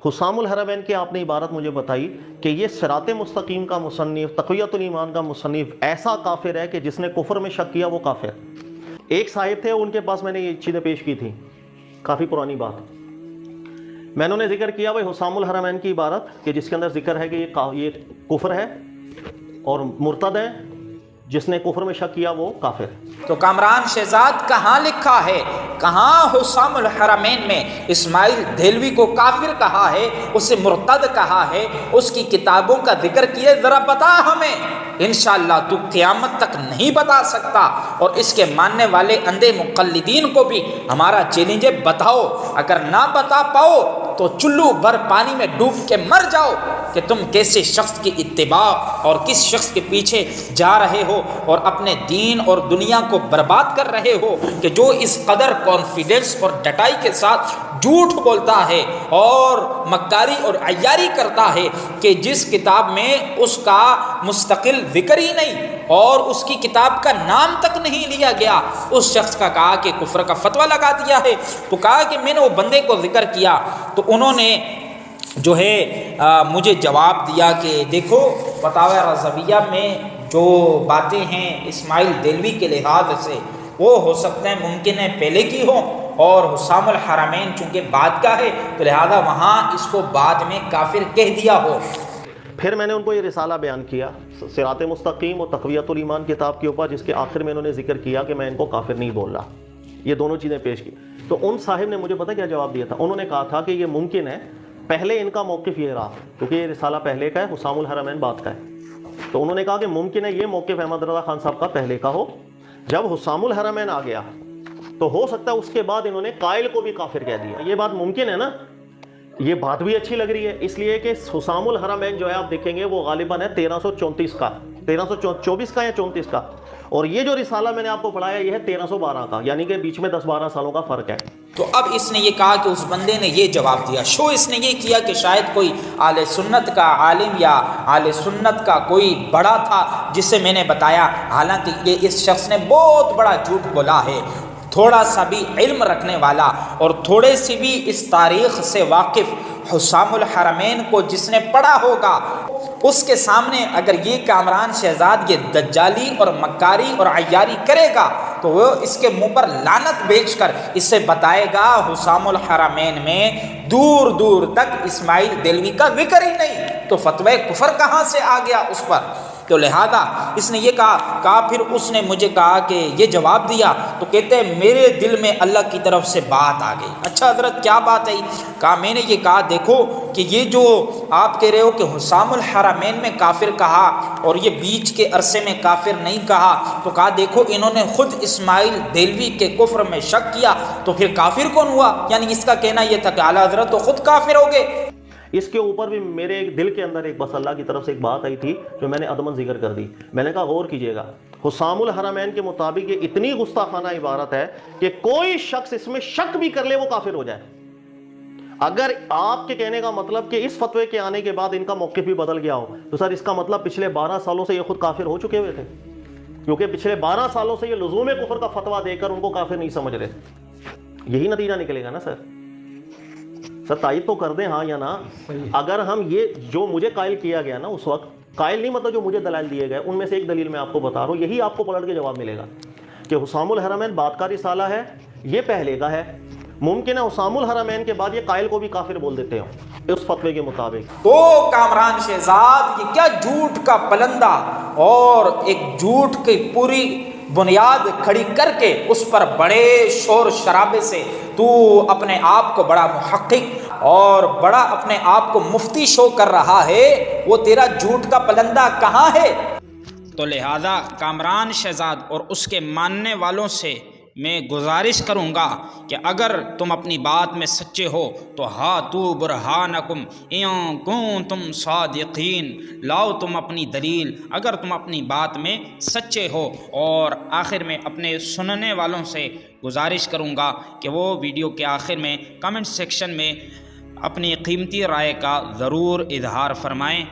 حسام الحرمین کی آپ نے عبارت مجھے بتائی کہ یہ صراط مستقیم کا مصنف، تقویۃ الایمان کا مصنف ایسا کافر ہے کہ جس نے کفر میں شک کیا وہ کافر۔ ایک صاحب تھے، ان کے پاس میں نے یہ چیزیں پیش کی تھیں، کافی پرانی بات۔ میں نے ذکر کیا بھائی حسام الحرمین کی عبارت کہ جس کے اندر ذکر ہے کہ یہ کفر ہے اور مرتد ہے، جس نے کفر میں شک کیا وہ کافر ہے۔ تو کامران شہزاد کہاں لکھا ہے، کہاں حسام الحرمین میں اسماعیل دہلوی کو کافر کہا ہے، اسے مرتد کہا ہے، اس کی کتابوں کا ذکر کیا، ذرا بتا ہمیں۔ انشاءاللہ تو قیامت تک نہیں بتا سکتا، اور اس کے ماننے والے اندھے مقلدین کو بھی ہمارا چیلنج ہے، بتاؤ۔ اگر نہ بتا پاؤ تو چلو بھر پانی میں ڈوب کے مر جاؤ کہ تم کیسے شخص کی اتباع اور کس شخص کے پیچھے جا رہے ہو اور اپنے دین اور دنیا کو برباد کر رہے ہو، کہ جو اس قدر کانفیڈنس اور ڈٹائی کے ساتھ جھوٹ بولتا ہے اور مکاری اور عیاری کرتا ہے کہ جس کتاب میں اس کا مستقل ذکر ہی نہیں اور اس کی کتاب کا نام تک نہیں لیا گیا، اس شخص کا کہا کہ کفر کا فتویٰ لگا دیا ہے۔ تو کہا کہ میں نے وہ بندے کو ذکر کیا، تو انہوں نے جو ہے مجھے جواب دیا کہ دیکھو فتاوی رضویہ میں جو باتیں ہیں اسماعیل دہلوی کے لحاظ سے وہ ہو سکتا ہے ممکن ہے پہلے کی ہو، اور حسام الحرمین چونکہ بعد کا ہے تو لہذا وہاں اس کو بعد میں کافر کہہ دیا ہو۔ پھر میں نے ان کو یہ رسالہ بیان کیا صراط مستقیم اور تقویۃ الایمان کتاب کے اوپر، جس کے آخر میں انہوں نے ذکر کیا کہ میں ان کو کافر نہیں بول رہا، یہ دونوں چیزیں پیش کی۔ تو ان صاحب نے مجھے پتہ کیا جواب دیا تھا، انہوں نے کہا تھا کہ یہ ممکن ہے، پہلے ان کا موقف یہ رہا کیونکہ یہ رسالہ پہلے کا ہے، حسام الحرمین بعد کا ہے، تو انہوں نے کہا کہ ممکن ہے یہ موقف احمد رضا خان صاحب کا پہلے کا ہو، جب حسام الحرمین آ گیا تو ہو سکتا ہے اس کے بعد انہوں نے قائل کو بھی کافر کہہ دیا۔ یہ بات ممکن ہے نا، یہ بات بھی اچھی لگ رہی ہے، اس لیے کہ حسام الحرمین جو ہے آپ دیکھیں گے وہ غالباً ہے 1334 کا، 1324 کا یا 34 کا، اور یہ جو رسالہ میں نے آپ کو پڑھایا یہ ہے 1312 کا، یعنی کہ بیچ میں 10-12 سالوں کا فرق ہے۔ تو اب اس نے یہ کہا کہ اس بندے نے یہ جواب دیا، شو اس نے یہ کیا کہ شاید کوئی اہل سنت کا عالم یا اہل سنت کا کوئی بڑا تھا جسے میں نے بتایا، حالانکہ یہ اس شخص نے بہت بڑا جھوٹ بولا ہے۔ تھوڑا سا بھی علم رکھنے والا اور تھوڑے سی بھی اس تاریخ سے واقف حسام الحرمین کو جس نے پڑھا ہوگا، اس کے سامنے اگر یہ کامران شہزاد یہ دجالی اور مکاری اور عیاری کرے گا تو وہ اس کے منہ پر لعنت بیچ کر اس سے بتائے گا حسام الحرمین میں دور دور تک اسماعیل دہلوی کا ذکر ہی نہیں، تو فتوی کفر کہاں سے آ گیا اس پر؟ تو لہذا اس نے یہ کہا پھر اس نے مجھے کہا کہ یہ جواب دیا، تو کہتے ہیں میرے دل میں اللہ کی طرف سے بات آ گئی۔ اچھا حضرت کیا بات ہے؟ کہا میں نے یہ کہا دیکھو کہ یہ جو آپ کہہ رہے ہو کہ حسام الحرمین میں کافر کہا اور یہ بیچ کے عرصے میں کافر نہیں کہا، تو کہا دیکھو انہوں نے خود اسماعیل دہلوی کے کفر میں شک کیا، تو پھر کافر کون ہوا؟ یعنی اس کا کہنا یہ تھا کہ اعلیٰ حضرت تو خود کافر ہو گئے۔ اس کے اوپر بھی میرے دل کے اندر ایک بس اللہ کی طرف سے ایک بات آئی تھی جو میں نے عدمن ذکر کر دی۔ میں نے کہا غور کیجئے گا، حسام الحرمین کے مطابق یہ اتنی گستاخانہ عبارت ہے کہ کوئی شخص اس میں شک بھی کر لے وہ کافر ہو جائے۔ اگر آپ کے کہنے کا مطلب کہ اس فتوے کے آنے کے بعد ان کا موقف بھی بدل گیا ہو تو سر اس کا مطلب پچھلے 12 سالوں سے یہ خود کافر ہو چکے ہوئے تھے، کیونکہ پچھلے 12 سالوں سے یہ لزوم کفر کا فتویٰ دے کر ان کو کافر نہیں سمجھ رہے۔ یہی نتیجہ نکلے گا نا سر؟ سر تائید تو کر دیں ہاں یا نا۔ اگر ہم یہ جو مجھے قائل کیا گیا نا اس وقت، قائل نہیں مطلب جو مجھے دلائل دیے گئے ان میں سے ایک دلیل میں آپ کو بتا رہا ہوں، یہی آپ کو پلٹ کے جواب ملے گا کہ حسام الحرمین بعد کا رسالہ ہے، یہ پہلے کا ہے۔ ممکن ہے حسام الحرمین کے بعد یہ قائل کو بھی کافر بول دیتے ہوں اس فتوے کے مطابق۔ او کامران شہزاد یہ کیا جھوٹ کا پلندہ اور ایک جھوٹ کی پوری بنیاد کھڑی کر کے اس پر بڑے شور شرابے سے تو اپنے آپ کو بڑا محقق اور بڑا اپنے آپ کو مفتی شو کر رہا ہے، وہ تیرا جھوٹ کا پلندہ کہاں ہے؟ تو لہذا کامران شہزاد اور اس کے ماننے والوں سے میں گزارش کروں گا کہ اگر تم اپنی بات میں سچے ہو تو ہاتو برہانکم ان کنتم صادقین، لاؤ تم اپنی دلیل اگر تم اپنی بات میں سچے ہو۔ اور آخر میں اپنے سننے والوں سے گزارش کروں گا کہ وہ ویڈیو کے آخر میں کمنٹ سیکشن میں اپنی قیمتی رائے کا ضرور اظہار فرمائیں۔